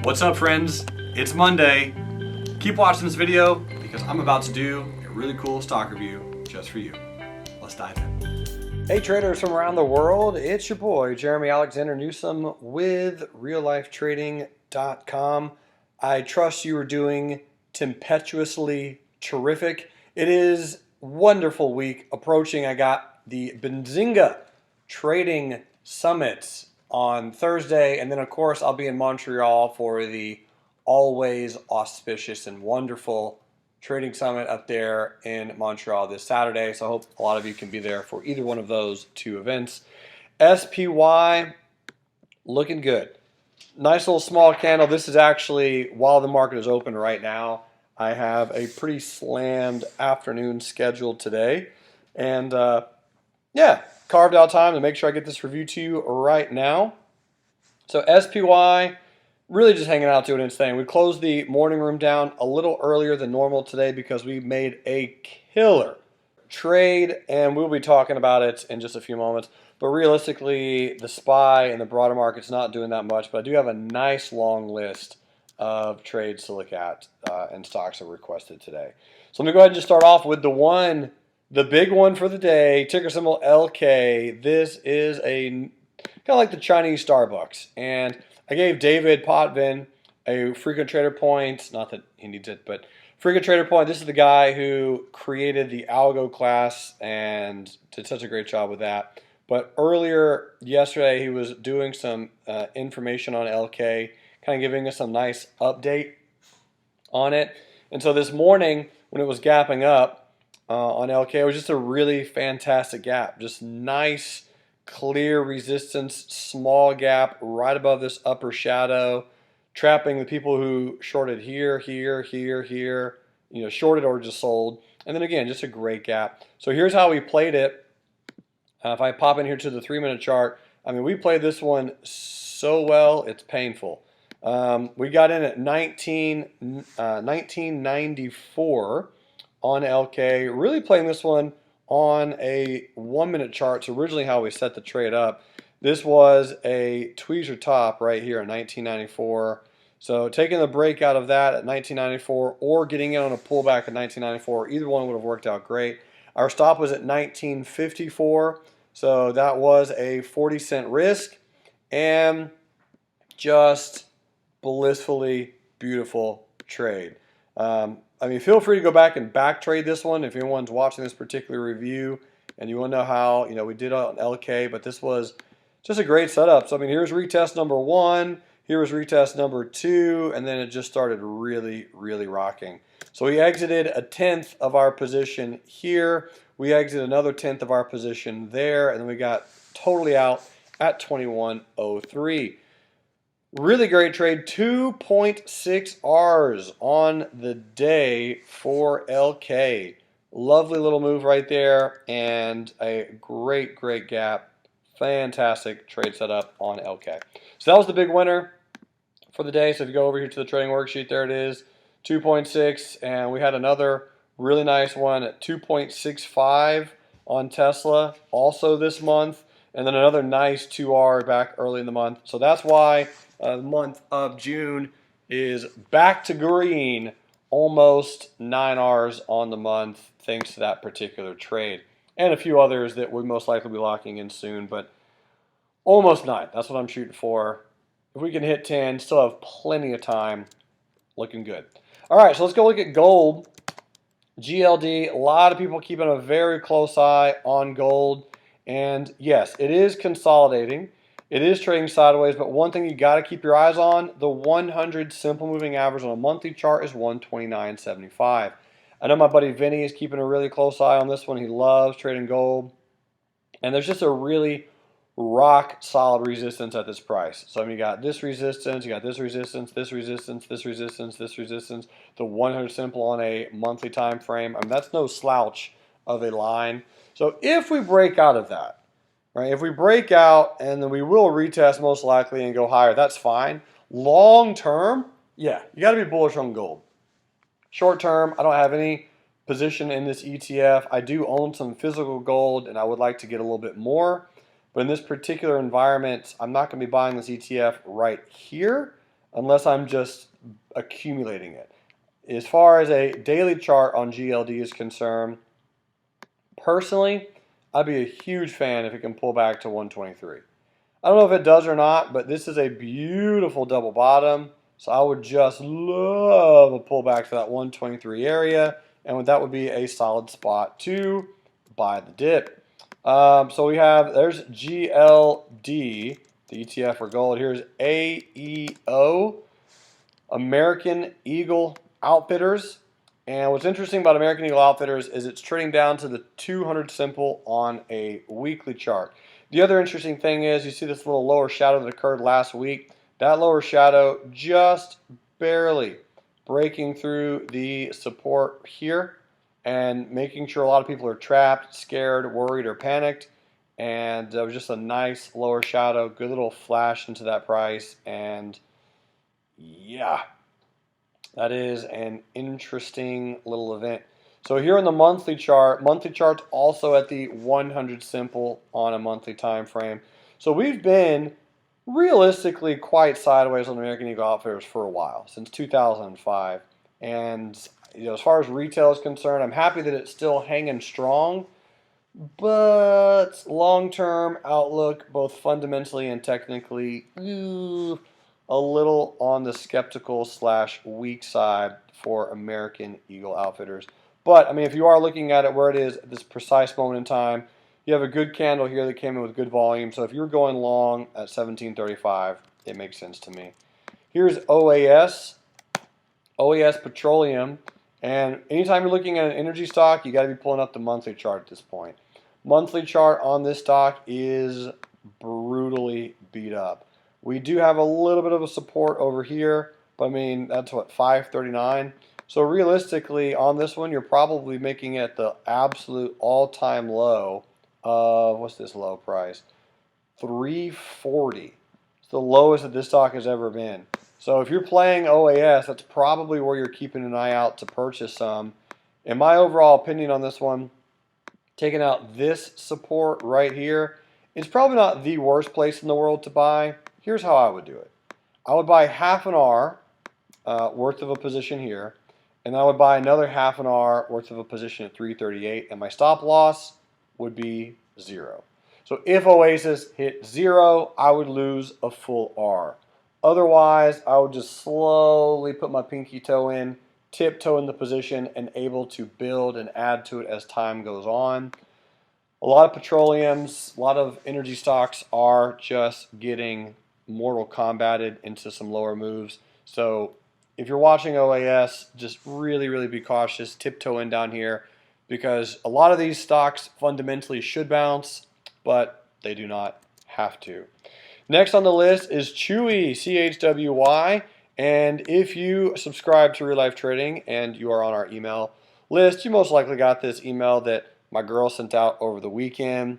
What's up, friends? It's Monday. Keep watching this video because I'm about to do a really cool stock review just for you. Let's dive in. Hey traders from around the world, it's your boy Jerremy Alexander Newsome with reallifetrading.com. I trust you are doing tempestuously terrific. It is wonderful week approaching. I got the Benzinga Trading Summit on Thursday, and then of course I'll be in Montreal for the always auspicious and wonderful trading summit up there in Montreal this Saturday. So I hope a lot of you can be there for either one of those two events. SPY looking good. Nice little small candle. This is actually while the market is open right now. I have a pretty slammed afternoon scheduled today, and yeah, carved out time to make sure I get this review to you right now. So SPY, really just hanging out doing its thing. We closed the morning room down a little earlier than normal today because we made a killer trade, and we'll be talking about it in just a few moments. But realistically, the SPY and the broader market's not doing that much, but I do have a nice long list of trades to look at and stocks that were requested today. So let me go ahead and just start off with the big one for the day, ticker symbol LK. This is a kind of like the Chinese Starbucks. And I gave David Potvin a frequent trader point. Not that he needs it, but frequent trader point. This is the guy who created the algo class and did such a great job with that. But earlier yesterday, he was doing some information on LK, kind of giving us some nice update on it. And so this morning, when it was gapping up, on LK, it was just a really fantastic gap. Just nice, clear resistance, small gap right above this upper shadow, trapping the people who shorted here, you know, shorted or just sold. And then again, just a great gap. So here's how we played it. If I pop in here to the 3-minute chart, I mean, we played this one so well, it's painful. We got in at 1994 on LK, really playing this one on a 1-minute chart. So originally how we set the trade up, this was a tweezer top right here in 1994. So taking the break out of that at 1994 or getting in on a pullback at 1994, either one would have worked out great. Our stop was at 1954, so that was a 40-cent risk, and just blissfully beautiful trade. I mean, feel free to go back and back trade this one if anyone's watching this particular review and you want to know how, you know, we did on LK, but this was just a great setup. So, I mean, here's retest number 1, here was retest number 2, and then it just started really, really rocking. So we exited a 1/10 of our position here. We exited another 1/10 of our position there, and then we got totally out at 21.03. Really great trade, 2.6 Rs on the day for LK. Lovely little move right there, and a great, great gap. Fantastic trade setup on LK. So that was the big winner for the day. So if you go over here to the trading worksheet, there it is, 2.6, and we had another really nice one at 2.65 on Tesla also this month, and then another nice 2R back early in the month. So that's why the month of June is back to green, almost 9 Rs on the month, thanks to that particular trade. And a few others that we most likely be locking in soon, but almost 9. That's what I'm shooting for. If we can hit 10, still have plenty of time. Looking good. All right, so let's go look at gold. GLD, a lot of people keeping a very close eye on gold. And yes, it is consolidating. It is trading sideways, but one thing you got to keep your eyes on, the 100 simple moving average on a monthly chart is 129.75. I know my buddy Vinny is keeping a really close eye on this one. He loves trading gold. And there's just a really rock solid resistance at this price. So I mean, you got this resistance, you got this resistance, this resistance, this resistance, this resistance, the 100 simple on a monthly time frame. I mean, that's no slouch of a line. So if we break out of that, right? If we break out, and then we will retest most likely and go higher, that's fine. Long term, yeah, you got to be bullish on gold. Short term, I don't have any position in this ETF. I do own some physical gold, and I would like to get a little bit more. But in this particular environment, I'm not going to be buying this ETF right here. unless I'm just accumulating it. As far as a daily chart on GLD is concerned, personally, I'd be a huge fan if it can pull back to 123. I don't know if it does or not, but this is a beautiful double bottom. So I would just love a pullback to that 123 area. And that would be a solid spot to buy the dip. So we have, there's GLD, the ETF for gold. Here's AEO, American Eagle Outfitters. And what's interesting about American Eagle Outfitters is it's trading down to the 200 simple on a weekly chart. The other interesting thing is you see this little lower shadow that occurred last week. That lower shadow just barely breaking through the support here and making sure a lot of people are trapped, scared, worried, or panicked. And it was just a nice lower shadow, good little flash into that price. And yeah, that is an interesting little event. So here in the monthly chart's also at the 100 simple on a monthly time frame. So we've been realistically quite sideways on American Eagle Outfitters for a while, since 2005. And as far as retail is concerned, I'm happy that it's still hanging strong, but long-term outlook, both fundamentally and technically, a little on the skeptical / weak side for American Eagle Outfitters. But, I mean, if you are looking at it where it is at this precise moment in time, you have a good candle here that came in with good volume. So if you're going long at 1735, it makes sense to me. Here's OAS Petroleum. And anytime you're looking at an energy stock, you got to be pulling up the monthly chart at this point. Monthly chart on this stock is brutally beat up. We do have a little bit of a support over here, but I mean, that's what, 539? So realistically, on this one, you're probably making it the absolute all-time low of, what's this low price? 340. It's the lowest that this stock has ever been. So if you're playing OAS, that's probably where you're keeping an eye out to purchase some. In my overall opinion on this one, taking out this support right here, it's probably not the worst place in the world to buy. Here's how I would do it. I would buy half an R worth of a position here, and I would buy another half an R worth of a position at 338, and my stop loss would be 0. So if Oasis hit 0, I would lose a full R. Otherwise, I would just slowly put my pinky toe in, tiptoe in the position, and able to build and add to it as time goes on. A lot of petroleums, a lot of energy stocks are just getting Mortal Kombated into some lower moves. So if you're watching OAS, just really be cautious, tiptoe in down here, because a lot of these stocks fundamentally should bounce, but they do not have to. Next on the list is Chewy, CHWY, and if you subscribe to Real Life Trading and you are on our email list, you most likely got this email that my girl sent out over the weekend.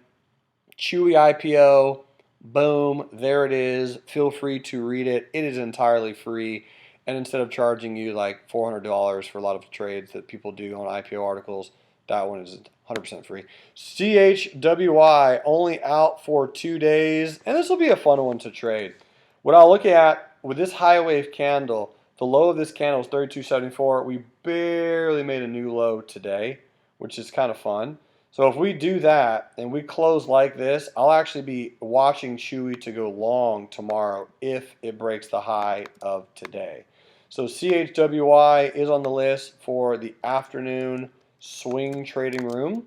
Chewy IPO, boom, there it is. Feel free to read it. It is entirely free. And instead of charging you like $400 for a lot of trades that people do on IPO articles, that one is 100% free. CHWY only out for 2 days, and this will be a fun one to trade. What I'll look at with this high wave candle, the low of this candle is 32.74. We barely made a new low today, which is kind of fun. So if we do that and we close like this, I'll actually be watching Chewy to go long tomorrow if it breaks the high of today. So CHWY is on the list for the afternoon swing trading room.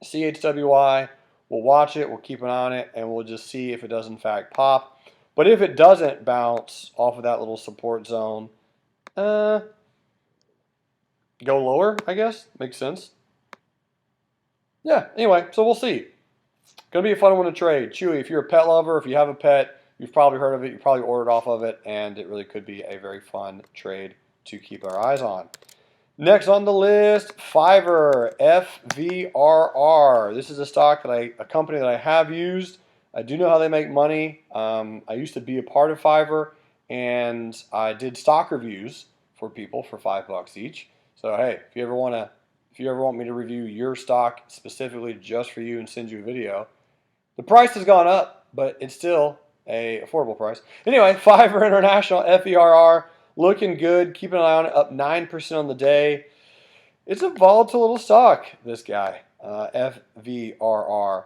CHWY, we'll watch it, we'll keep an eye on it, and we'll just see if it does in fact pop. But if it doesn't bounce off of that little support zone, go lower, I guess. Makes sense. Yeah, anyway, so we'll see. Going to be a fun one to trade. Chewy, if you're a pet lover, if you have a pet, you've probably heard of it, you probably ordered off of it, and it really could be a very fun trade to keep our eyes on. Next on the list, Fiverr, FVRR. This is a stock that a company that I have used. I do know how they make money. I used to be a part of Fiverr, and I did stock reviews for people for $5 each. So hey, if you ever want me to review your stock specifically just for you and send you a video, the price has gone up, but it's still a affordable price. Anyway, Fiverr International FVRR looking good. Keep an eye on it, up 9% on the day. It's a volatile little stock, this guy, FVRR.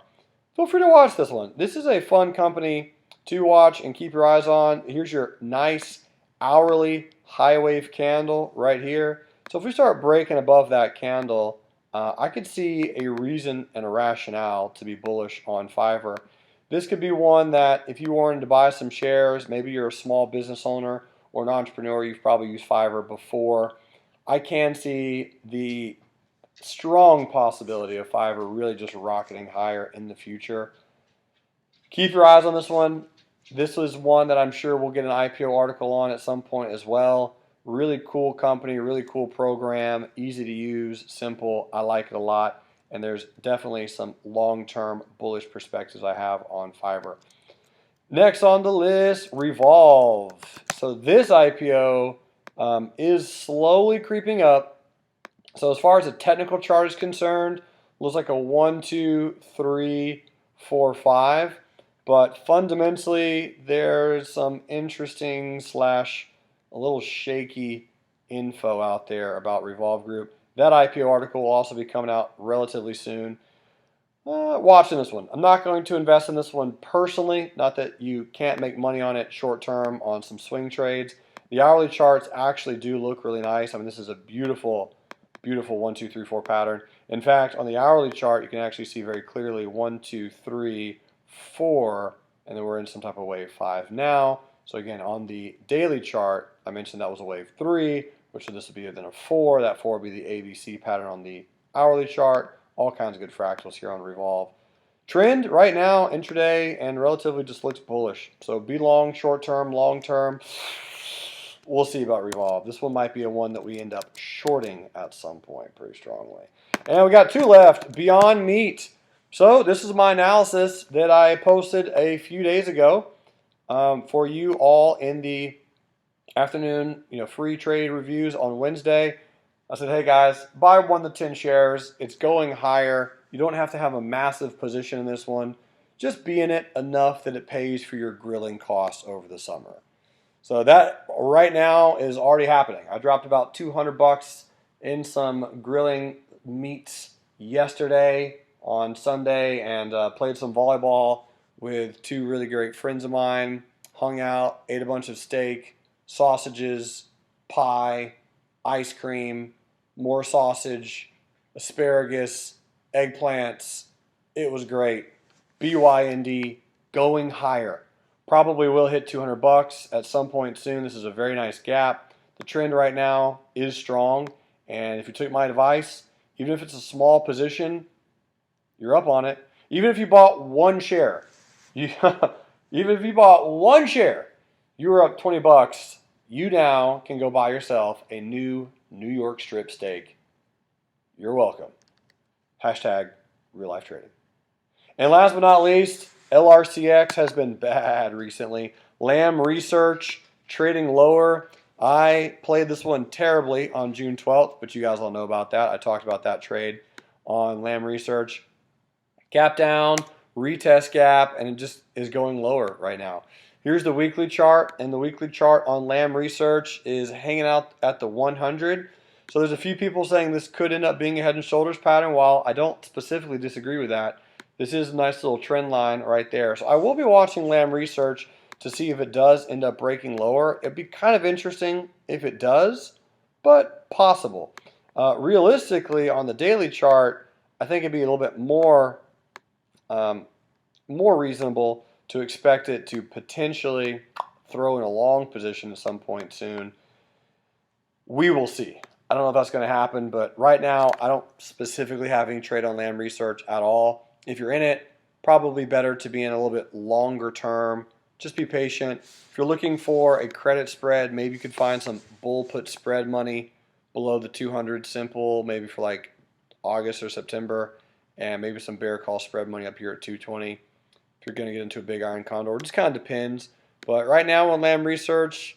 Feel free to watch this one. This is a fun company to watch and keep your eyes on. Here's your nice hourly high wave candle right here. So if we start breaking above that candle, I could see a reason and a rationale to be bullish on Fiverr. This could be one that if you wanted to buy some shares, maybe you're a small business owner or an entrepreneur, you've probably used Fiverr before. I can see the strong possibility of Fiverr really just rocketing higher in the future. Keep your eyes on this one. This is one that I'm sure we'll get an IPO article on at some point as well. Really cool company, really cool program, easy to use, simple. I like it a lot. And there's definitely some long-term bullish perspectives I have on Fiverr. Next on the list, Revolve. So this IPO is slowly creeping up. So as far as the technical chart is concerned, looks like a 1, 2, 3, 4, 5. But fundamentally, there's some interesting / a little shaky info out there about Revolve Group. That IPO article will also be coming out relatively soon. Watching this one. I'm not going to invest in this one personally. Not that you can't make money on it short term on some swing trades. The hourly charts actually do look really nice. I mean, this is a beautiful, beautiful 1, 2, 3, 4 pattern. In fact, on the hourly chart, you can actually see very clearly 1, 2, 3, 4, and then we're in some type of wave 5 now. So again, on the daily chart, I mentioned that was a wave 3, which this would be then a 4. That 4 would be the ABC pattern on the hourly chart. All kinds of good fractals here on Revolve. Trend right now, intraday, and relatively just looks bullish. So be long, short term, long term. We'll see about Revolve. This one might be a one that we end up shorting at some point pretty strongly. And we got 2 left. Beyond Meat. So this is my analysis that I posted a few days ago for you all in the afternoon, free trade reviews on Wednesday. I said, hey guys, buy 1 to 10 shares. It's going higher. You don't have to have a massive position in this one. Just be in it enough that it pays for your grilling costs over the summer. So that right now is already happening. I dropped about $200 in some grilling meats yesterday on Sunday and played some volleyball with 2 really great friends of mine. Hung out, ate a bunch of steak, sausages, pie, ice cream, more sausage, asparagus, eggplants. It was great. BYND going higher. Probably will hit $200 at some point soon. This is a very nice gap. The trend right now is strong. And if you took my advice, even if it's a small position, you're up on it. Even if you bought 1 share, even if you bought 1 share, you were up $20. You now can go buy yourself a new New York strip steak. You're welcome. Hashtag real life trading. And last but not least, LCRX has been bad recently. Lamb Research trading lower. I played this one terribly on June 12th, but you guys all know about that. I talked about that trade on Lamb Research. Gap down, retest gap, and it just is going lower right now. Here's the weekly chart, and the weekly chart on Lamb Research is hanging out at the 100. So there's a few people saying this could end up being a head and shoulders pattern. While I don't specifically disagree with that, this is a nice little trend line right there. So I will be watching Lamb Research to see if it does end up breaking lower. It'd be kind of interesting if it does, but possible. Realistically, on the daily chart, I think it'd be a little bit more reasonable to expect it to potentially throw in a long position at some point soon. We will see. I don't know if that's going to happen, but right now I don't specifically have any trade on Lamb Research at all. If you're in it, probably better to be in a little bit longer term. Just be patient. If you're looking for a credit spread, maybe you could find some bull put spread money below the 200 simple, maybe for like August or September, and maybe some bear call spread money up here at 220. If you're going to get into a big iron condor, it just kind of depends. But right now on Lamb Research,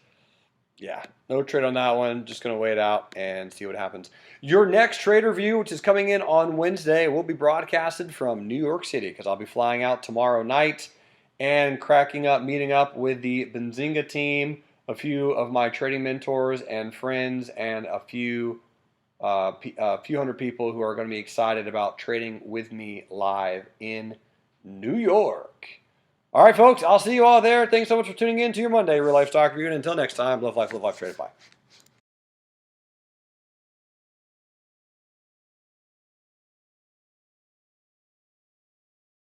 yeah, no trade on that one. Just going to wait it out and see what happens. Your next trade review, which is coming in on Wednesday, will be broadcasted from New York City because I'll be flying out tomorrow night. and meeting up with the Benzinga team, a few of my trading mentors and friends, and a few hundred people who are going to be excited about trading with me live in New York. All right, folks, I'll see you all there. Thanks so much for tuning in to your Monday Real Life Stock Review. And until next time, love life, trade it. Bye.